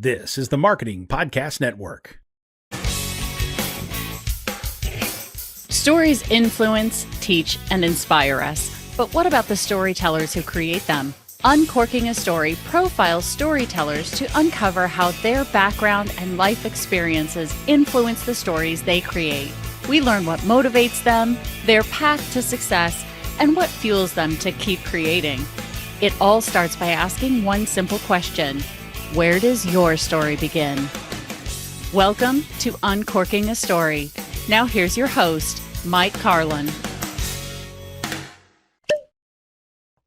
This is the Marketing Podcast Network. Stories influence, teach, and inspire us. But what about the storytellers who create them? Uncorking a Story profiles storytellers to uncover how their background and life experiences influence the stories they create. We learn what motivates them, their path to success, and what fuels them to keep creating. It all starts by asking one simple question: where does your story begin? Welcome to Uncorking a Story. Now here's your host, Mike Carlin.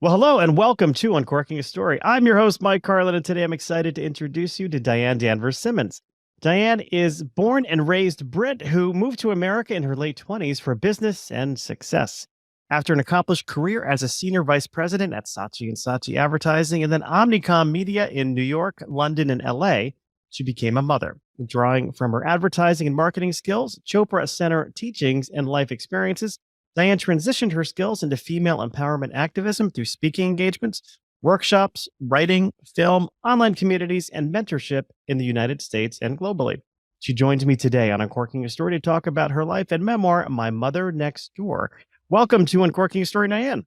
Well, hello and welcome to Uncorking a Story. I'm your host, Mike Carlin, and today I'm excited to introduce you to Diane Danvers Simmons. Diane is born and raised Brit who moved to America in her late 20s for business and success. After an accomplished career as a senior vice president at Saatchi Saatchi Advertising and then Omnicom Media in New York, London, and LA, she became a mother. Drawing from her advertising and marketing skills, Chopra Center teachings, and life experiences, Diane transitioned her skills into female empowerment activism through speaking engagements, workshops, writing, film, online communities, and mentorship in the United States and globally. She joins me today on Uncorking a Story to talk about her life and memoir, My Mother Next Door. Welcome to Uncorking a Story, Diane.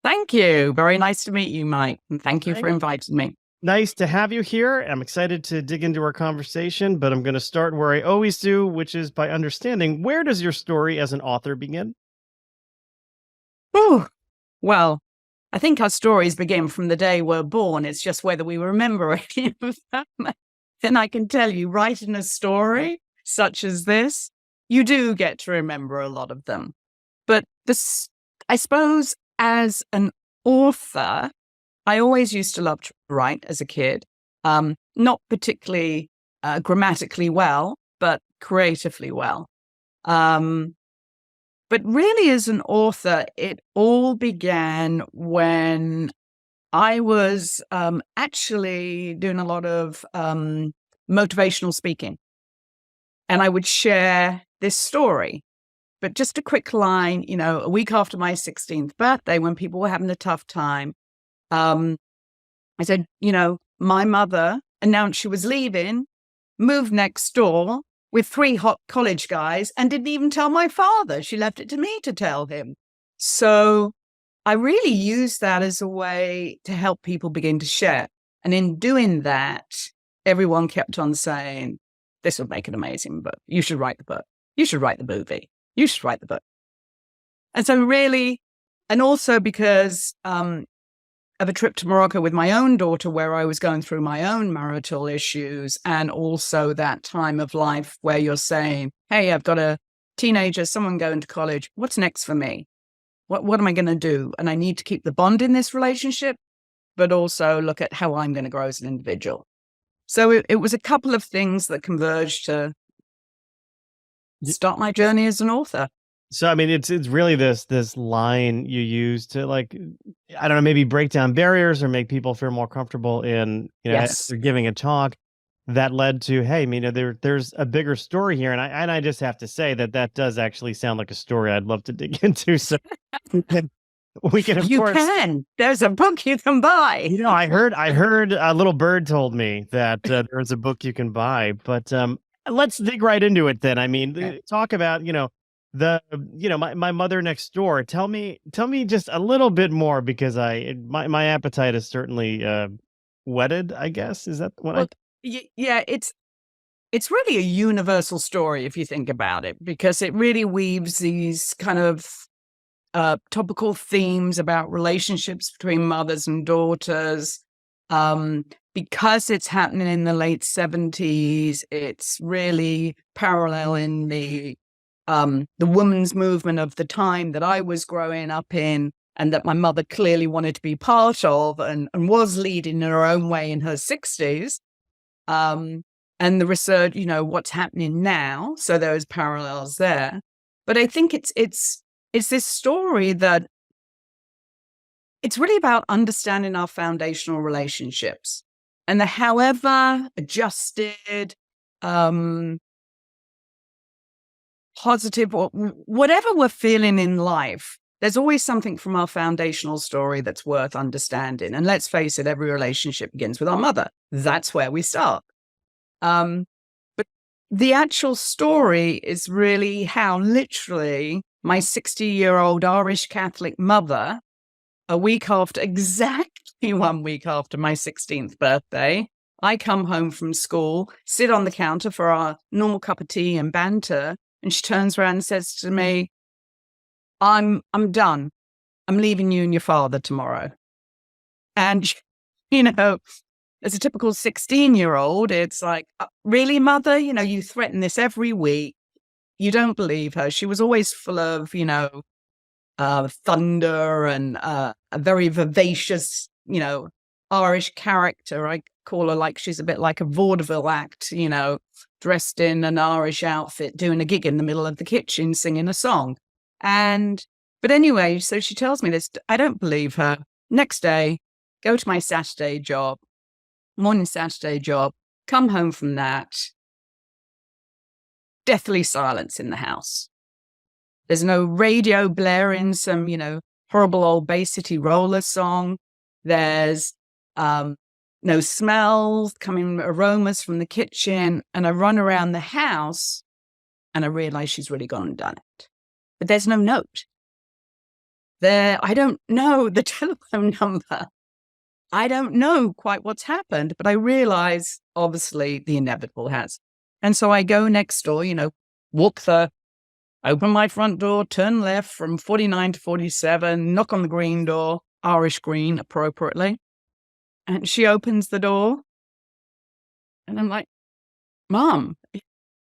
Thank you. Very nice to meet you, Mike. And thank you for inviting me. Nice to have you here. I'm excited to dig into our conversation, but I'm going to start where I always do, which is by understanding, where does your story as an author begin? Oh, well, I think our stories begin from the day we're born. It's just whether we remember any of them. Then I can tell you, writing a story such as this, you do get to remember a lot of them. But this, I suppose, as an author, I always used to love to write as a kid. Not particularly grammatically well, but creatively well. But really, as an author, it all began when I was actually doing a lot of motivational speaking. And I would share this story. But just a quick line, a week after my 16th birthday, when people were having a tough time, I said, my mother announced she was leaving, moved next door with 3 hot college guys, and didn't even tell my father. She left it to me to tell him. So I really used that as a way to help people begin to share. And in doing that, everyone kept on saying, this would make an amazing book. You should write the book. You should write the movie. You should write the book. And so really, and also because of a trip to Morocco with my own daughter where I was going through my own marital issues, and also that time of life where you're saying, hey, I've got a teenager, someone going to college. What's next for me? What am I going to do? And I need to keep the bond in this relationship, but also look at how I'm going to grow as an individual. So it was a couple of things that converged to start my journey as an author. So, I mean, it's really this line you use to, like, I don't know, maybe break down barriers or make people feel more comfortable in, Yes. as they're giving a talk that led to, hey, there's a bigger story here. And I just have to say that does actually sound like a story I'd love to dig into. So we can, of course. You can. There's a book you can buy. I heard a little bird told me that there's a book you can buy, but let's dig right into it then. I mean, talk about, my mother next door. Tell me just a little bit more, because my appetite is certainly whetted, I guess. Is that what Yeah, it's really a universal story if you think about it, because it really weaves these kind of topical themes about relationships between mothers and daughters. Because it's happening in the late 70s, it's really paralleling the women's movement of the time that I was growing up in, and that my mother clearly wanted to be part of, and was leading in her own way in her 60s. And the research, what's happening now. So there's parallels there. But I think it's this story that it's really about understanding our foundational relationships, and the however adjusted, positive, or whatever we're feeling in life, there's always something from our foundational story that's worth understanding. And let's face it, every relationship begins with our mother. That's where we start. But the actual story is really how literally my 60-year-old Irish Catholic mother, exactly 1 week after my 16th birthday, I come home from school, sit on the counter for our normal cup of tea and banter, and she turns around and says to me, I'm done. I'm leaving you and your father tomorrow. And, as a typical 16-year-old, it's like, really, mother? You threaten this every week. You don't believe her. She was always full of, thunder and a very vivacious, Irish character. I call her like she's a bit like a vaudeville act, dressed in an Irish outfit, doing a gig in the middle of the kitchen, singing a song. But anyway, so she tells me this. I don't believe her. Next day, go to my morning Saturday job, come home from that. Deathly silence in the house. There's no radio blaring some, horrible old Bay City Roller song. There's no smells coming, aromas from the kitchen. And I run around the house and I realize she's really gone and done it. But there's no note. I don't know the telephone number. I don't know quite what's happened, but I realize, obviously, the inevitable has. And so I go next door, open my front door, turn left from 49 to 47, knock on the green door, Irish green appropriately. And she opens the door. And I'm like, Mom,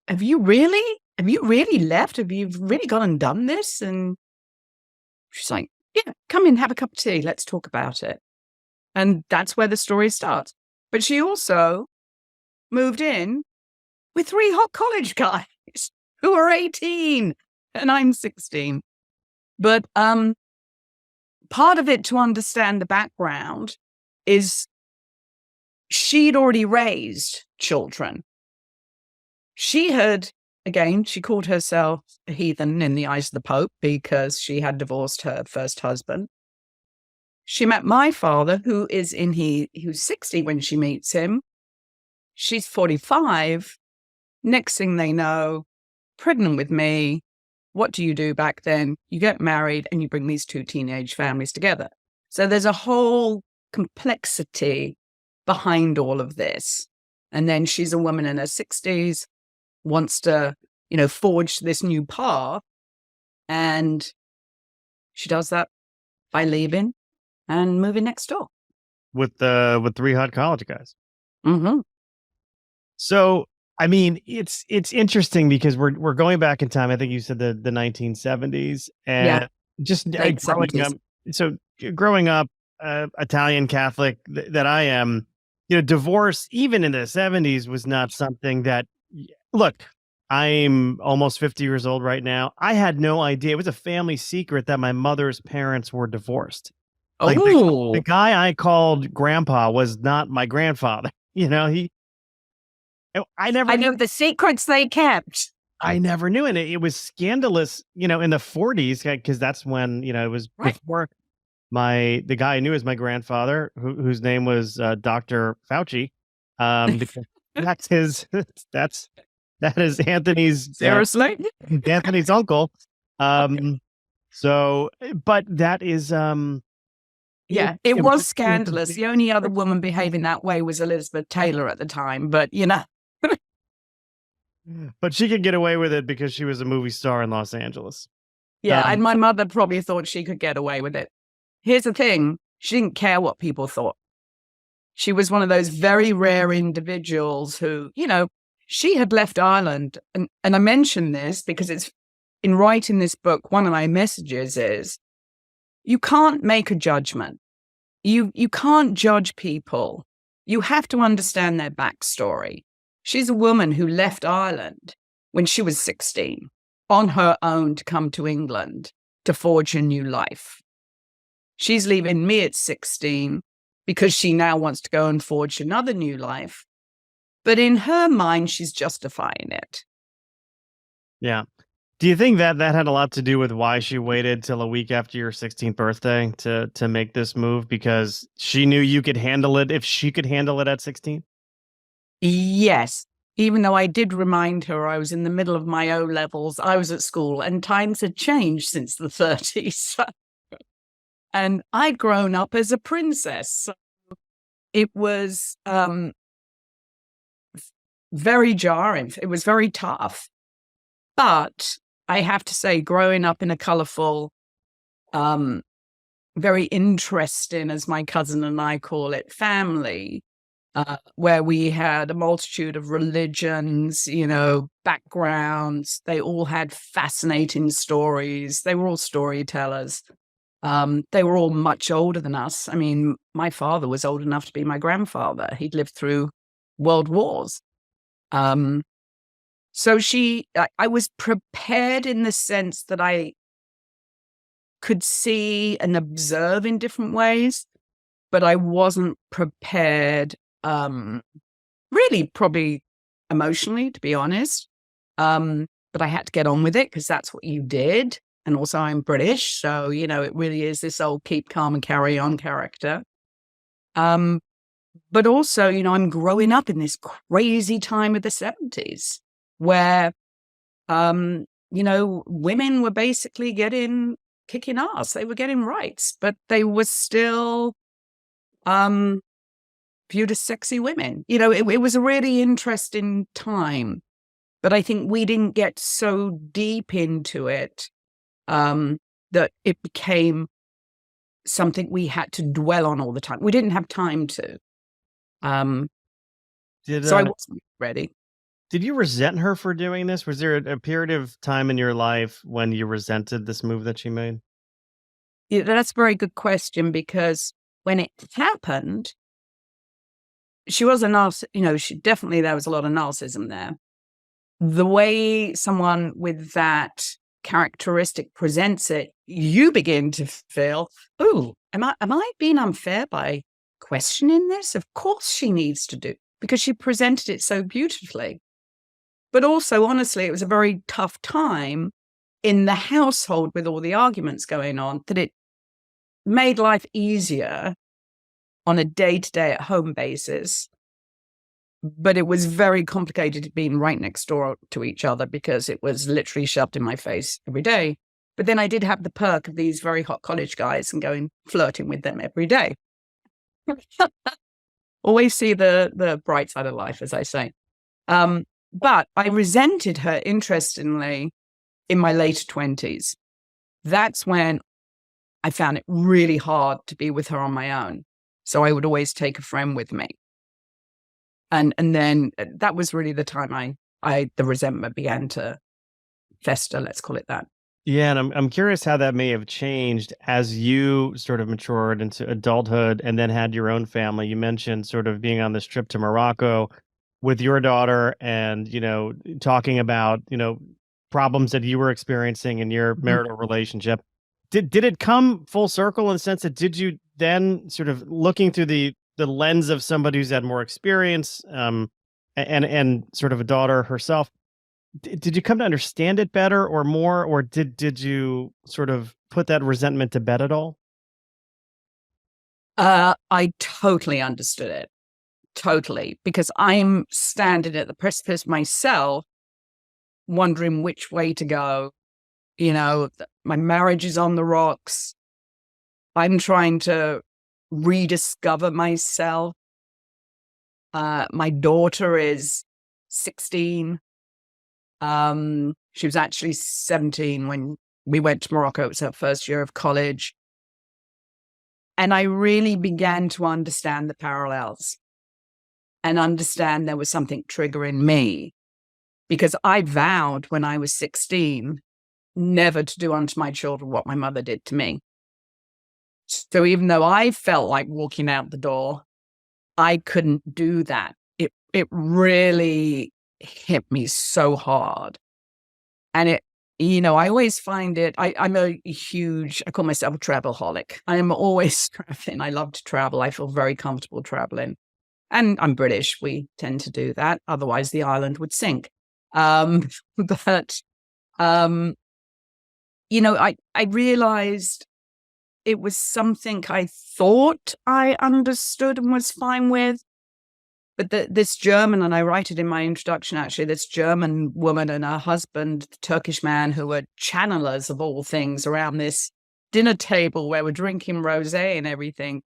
have you really left? Have you really gone and done this? And she's like, yeah, come in, have a cup of tea. Let's talk about it. And that's where the story starts. But she also moved in with 3 hot college guys who are 18 and I'm 16. But part of it, to understand the background, is she'd already raised children. She called herself a heathen in the eyes of the Pope because she had divorced her first husband. She met my father, who's 60 when she meets him. She's 45. Next thing they know, pregnant with me. What do you do back then? You get married and you bring these 2 teenage families together. So there's a whole complexity behind all of this. And then she's a woman in her 60s, wants to, forge this new path. And she does that by leaving and moving next door. With 3 hot college guys. Mm-hmm. So, I mean, it's interesting because we're going back in time. I think you said the 1970s, and just growing up, Italian Catholic that I am, divorce even in the 70s was not something that. Look, I'm almost 50 years old right now. I had no idea. It was a family secret that my mother's parents were divorced. Like the guy I called grandpa was not my grandfather. I know the secrets they kept. I never knew. And it was scandalous, in the 40s, because that's when, it was before the guy I knew as my grandfather, whose name was Dr. Fauci. That is Anthony's. Seriously? Anthony's uncle. So, but that is, it was scandalous. The only other woman behaving that way was Elizabeth Taylor at the time, but But she could get away with it because she was a movie star in Los Angeles. Yeah, and my mother probably thought she could get away with it. Here's the thing. She didn't care what people thought. She was one of those very rare individuals who, she had left Ireland. And I mention this because it's in writing this book, one of my messages is, you can't make a judgment. You can't judge people. You have to understand their backstory. She's a woman who left Ireland when she was 16 on her own to come to England to forge a new life. She's leaving me at 16 because she now wants to go and forge another new life. But in her mind, she's justifying it. Yeah. Do you think that had a lot to do with why she waited till a week after your 16th birthday to make this move? Because she knew you could handle it if she could handle it at 16? Yes. Even though I did remind her I was in the middle of my O levels, I was at school and times had changed since the 30s. And I'd grown up as a princess. So it was very jarring. It was very tough. But I have to say, growing up in a colorful, very interesting, as my cousin and I call it, family, where we had a multitude of religions, backgrounds. They all had fascinating stories. They were all storytellers. They were all much older than us. I mean, my father was old enough to be my grandfather. He'd lived through world wars. So I was prepared in the sense that I could see and observe in different ways, but I wasn't prepared, really probably emotionally, to be honest. But I had to get on with it because that's what you did. And also I'm British. So, it really is this old keep calm and carry on character. But also, I'm growing up in this crazy time of the 70s where, women were basically kicking ass. They were getting rights, but they were still viewed as sexy women. It was a really interesting time, but I think we didn't get so deep into it that it became something we had to dwell on all the time. We didn't have time to. So I wasn't ready. Did you resent her for doing this? Was there a period of time in your life when you resented this move that she made? Yeah, that's a very good question, because when it happened, she was a narcissist. There was a lot of narcissism there. The way someone with that characteristic presents it, you begin to feel, oh, am I being unfair by questioning this? Of course she needs to do, because she presented it so beautifully. But also, honestly, it was a very tough time in the household with all the arguments going on, that it made life easier on a day-to-day at home basis. But it was very complicated being right next door to each other because it was literally shoved in my face every day. But then I did have the perk of these very hot college guys and going flirting with them every day. Always see the bright side of life, as I say. But I resented her, interestingly, in my later 20s. That's when I found it really hard to be with her on my own. So I would always take a friend with me. And then that was really the time the resentment began to fester, let's call it that. Yeah, and I'm curious how that may have changed as you sort of matured into adulthood and then had your own family. You mentioned sort of being on this trip to Morocco with your daughter and, talking about, problems that you were experiencing in your marital relationship. Did it come full circle in the sense that did you then sort of looking through the lens of somebody who's had more experience and sort of a daughter herself, did you come to understand it better or more, or did you sort of put that resentment to bed at all? I totally understood it. Totally. Because I'm standing at the precipice myself, wondering which way to go. My marriage is on the rocks. I'm trying to rediscover myself. My daughter is 16. She was actually 17 when we went to Morocco. It was her first year of college. And I really began to understand the parallels and understand there was something triggering me, because I vowed when I was 16 never to do unto my children what my mother did to me. So even though I felt like walking out the door, I couldn't do that. It really hit me so hard. And I always find it, I'm I call myself a travelholic. I am always traveling. I love to travel. I feel very comfortable traveling. And I'm British. We tend to do that. Otherwise, the island would sink. But I realized it was something I thought I understood and was fine with. But this German, and I write it in my introduction, actually, this German woman and her husband, the Turkish man, who were channelers of all things around this dinner table where we're drinking rosé and everything,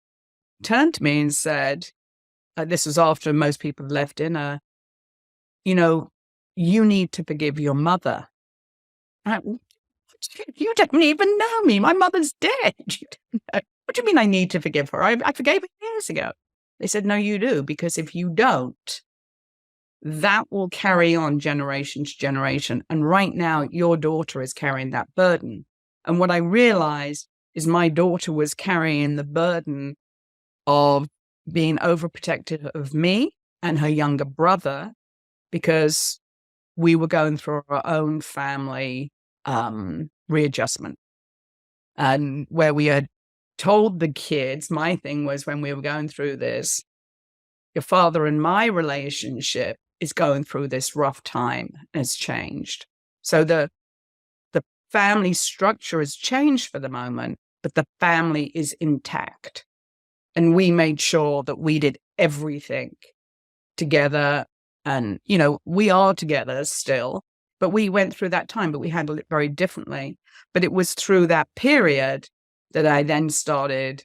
turned to me and said, this was after most people had left dinner, you need to forgive your mother. You don't even know me. My mother's dead. You don't know. What do you mean I need to forgive her? I forgave her years ago. They said, no, you do, because if you don't, that will carry on generation to generation. And right now, your daughter is carrying that burden. And what I realized is my daughter was carrying the burden of being overprotective of me and her younger brother, because we were going through our own family readjustment. And where we had told the kids, my thing was, when we were going through this, your father and my relationship is going through this rough time, has changed. So the family structure has changed for the moment, but the family is intact. And we made sure that we did everything together. And, we are together still, but we went through that time, but we handled it very differently. But it was through that period that I then started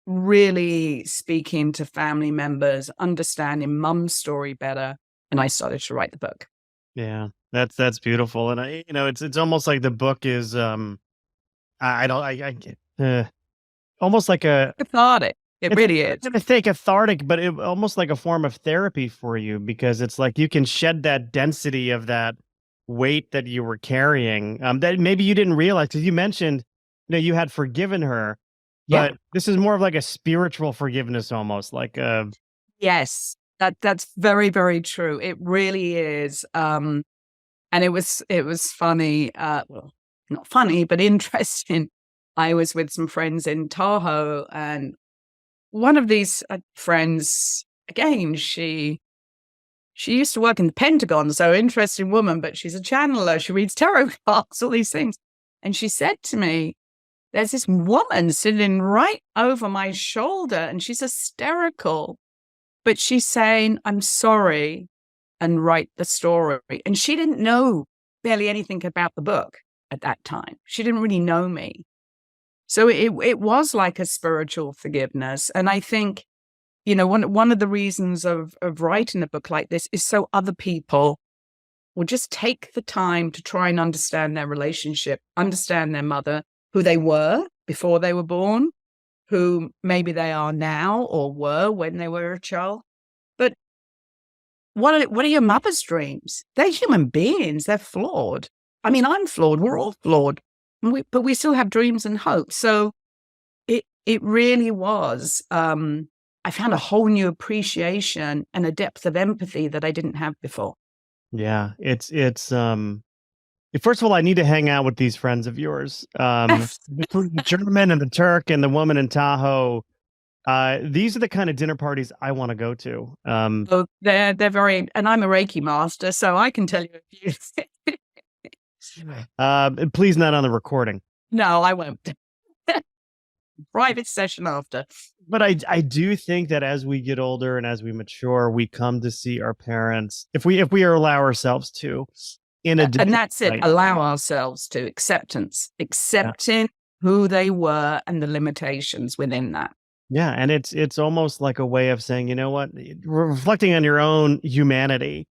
really speaking to family members, understanding Mum's story better, and I started to write the book. Yeah, that's beautiful, and it's almost like the book is almost like a cathartic. It really is. I think cathartic, but almost like a form of therapy for you, because it's like you can shed that density of that weight that you were carrying, that maybe you didn't realize, because you mentioned, you had forgiven her, but this is more of like a spiritual forgiveness, almost like yes, that's very, very true. It really is. And it was funny, well, not funny, but interesting. I was with some friends in Tahoe, and one of these friends, again, she used to work in the Pentagon, so interesting woman, but she's a channeler. She reads tarot cards, all these things. And she said to me, there's this woman sitting right over my shoulder, and she's hysterical, but she's saying, I'm sorry, and write the story. And she didn't know barely anything about the book at that time. She didn't really know me. So it was like a spiritual forgiveness. And I think, one of the reasons of writing a book like this is so other people will just take the time to try and understand their relationship, understand their mother, who they were before they were born, who maybe they are now or were when they were a child. But what are your mother's dreams? They're human beings. They're flawed. I mean, I'm flawed. We're all flawed. But we still have dreams and hopes. So it really was. I found a whole new appreciation and a depth of empathy that I didn't have before. Yeah, it's first of all, I need to hang out with these friends of yours. The German and the Turk and the woman in Tahoe. These are the kind of dinner parties I want to go to. So they're very, and I'm a Reiki master, so I can tell you a few. Please not on the recording. No, I won't. Private session after. But I do think that as we get older and as we mature, we come to see our parents, if we allow ourselves to, in a and that's it. Allow ourselves to accepting who they were and the limitations within that. Yeah, and it's almost like a way of saying, you know what, reflecting on your own humanity.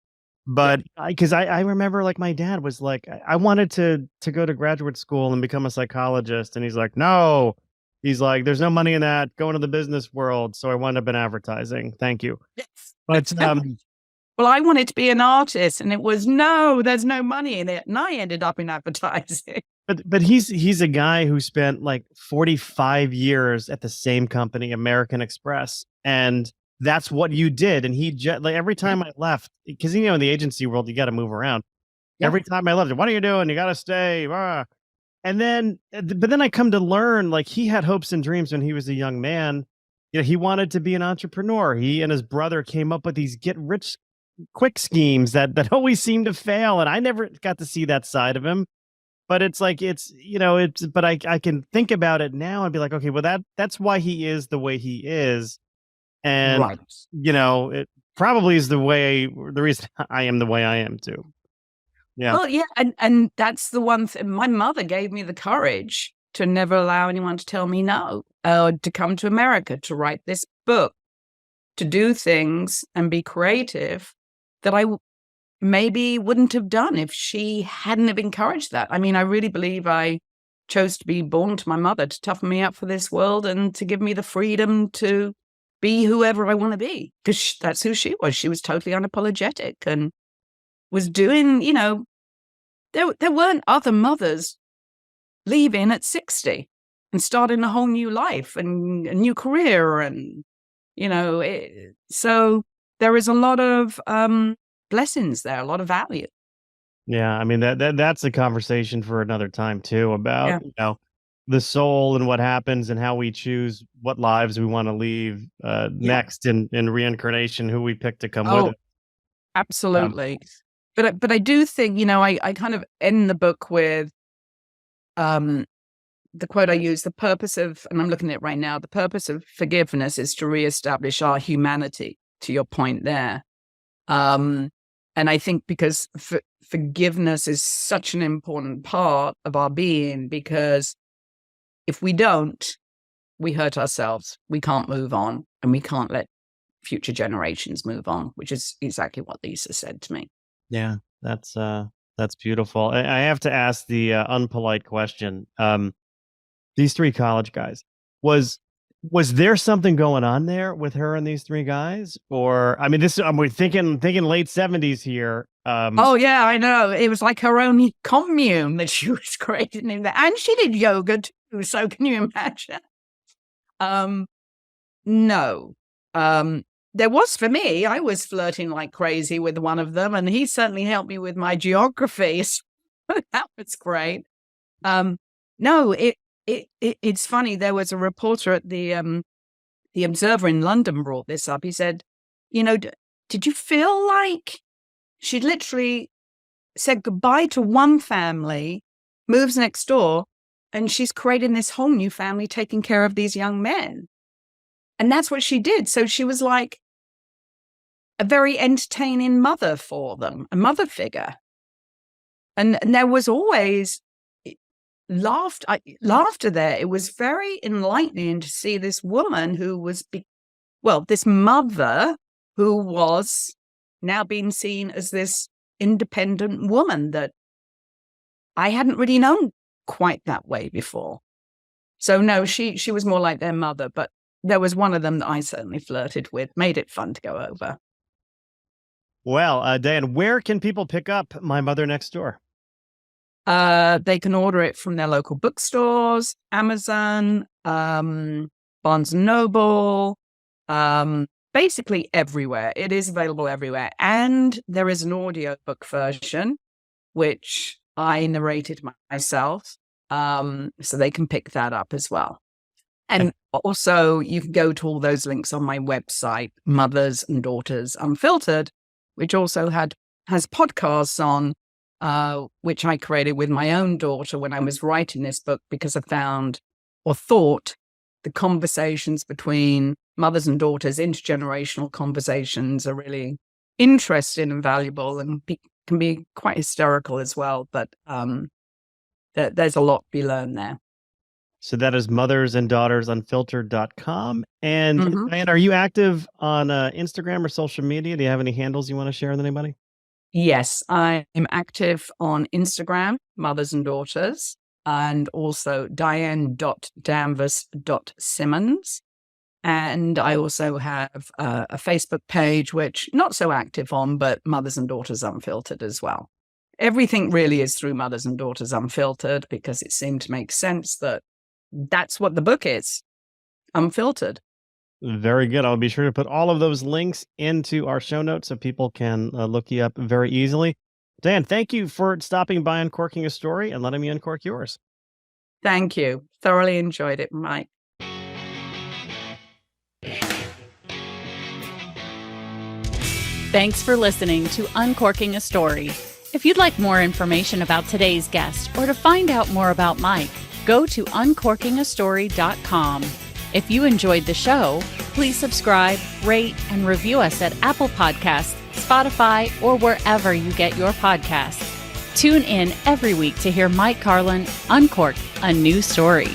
But because I remember, like, my dad was like, I wanted to go to graduate school and become a psychologist, and he's like, no. He's like, there's no money in that. Go into the business world. So I wound up in advertising. Thank you. Yes. But well, I wanted to be an artist, and it was, no, there's no money in it. And I ended up in advertising. But he's a guy who spent like 45 years at the same company, American Express, and that's what you did. And he like every time I left, because in the agency world, you got to move around. Yeah. Every time I left, what are you doing? You got to stay. And then, but then I come to learn, like, he had hopes and dreams when he was a young man. He wanted to be an entrepreneur. He and his brother came up with these get rich quick schemes that always seem to fail. And I never got to see that side of him. But it's like, but I can think about it now and be like, okay, well, that's why he is the way he is. And, Right. it probably is the reason I am the way I am too. Yeah. Well, yeah. And that's the one thing. My mother gave me the courage to never allow anyone to tell me no, to come to America, to write this book, to do things and be creative that I maybe wouldn't have done if she hadn't have encouraged that. I mean, I really believe I chose to be born to my mother to toughen me up for this world and to give me the freedom to be whoever I want to be, because that's who she was. She was totally unapologetic and was doing, there weren't other mothers leaving at 60 and starting a whole new life and a new career. And, so there is a lot of blessings there, a lot of value. Yeah, I mean that's a conversation for another time too, about the soul and what happens and how we choose what lives we want to leave next in reincarnation, who we pick to come with it. Absolutely. But I do think, I kind of end the book with the quote I use: the purpose of, and I'm looking at it right now, the purpose of forgiveness is to reestablish our humanity, to your point there. And I think because forgiveness is such an important part of our being, because if we don't, we hurt ourselves. We can't move on, and we can't let future generations move on, which is exactly what Lisa said to me. Yeah, that's beautiful. I have to ask the unpolite question. These three college guys, was there something going on there with her and these three guys? Or, I mean, we're thinking late 70s here. Oh yeah, I know. It was like her own commune that she was creating in there. And she did yoga too, so can you imagine? No. There was, for me, I was flirting like crazy with one of them, and he certainly helped me with my geography. So that was great. No, it's funny. There was a reporter at the Observer in London brought this up. He said, did you feel like she literally said goodbye to one family, moves next door, and she's creating this whole new family taking care of these young men? And that's what she did. So she was like a very entertaining mother for them, a mother figure. And there was always laughter there. It was very enlightening to see this woman who was, this mother who was now being seen as this independent woman that I hadn't really known quite that way before. So no, she was more like their mother, but there was one of them that I certainly flirted with, made it fun to go over. Well, Diane, where can people pick up My Mother Next Door? They can order it from their local bookstores, Amazon, Barnes & Noble, basically everywhere. It is available everywhere. And there is an audiobook version, which I narrated myself, so they can pick that up as well. And also, you can go to all those links on my website, Mothers and Daughters Unfiltered, which also has podcasts on, which I created with my own daughter when I was writing this book, because I thought the conversations between mothers and daughters, intergenerational conversations, are really interesting and valuable, and can be quite hysterical as well. But there's a lot to be learned there. So that is mothersanddaughters.unfiltered.com. And Diane, are you active on Instagram or social media? Do you have any handles you want to share with anybody? Yes, I am active on Instagram, Mothers and Daughters, and also Diane.Danvers.Simmons. And I also have a Facebook page, which not so active on, but Mothers and Daughters Unfiltered as well. Everything really is through Mothers and Daughters Unfiltered, because it seemed to make sense that that's what the book is, unfiltered. Very good. I'll be sure to put all of those links into our show notes so people can look you up very easily. Dan, thank you for stopping by Uncorking a Story and letting me uncork yours. Thank you. Thoroughly enjoyed it, Mike. Thanks for listening to Uncorking a Story. If you'd like more information about today's guest or to find out more about Mike, go to uncorkingastory.com. If you enjoyed the show, please subscribe, rate, and review us at Apple Podcasts, Spotify, or wherever you get your podcasts. Tune in every week to hear Mike Carlin uncork a new story.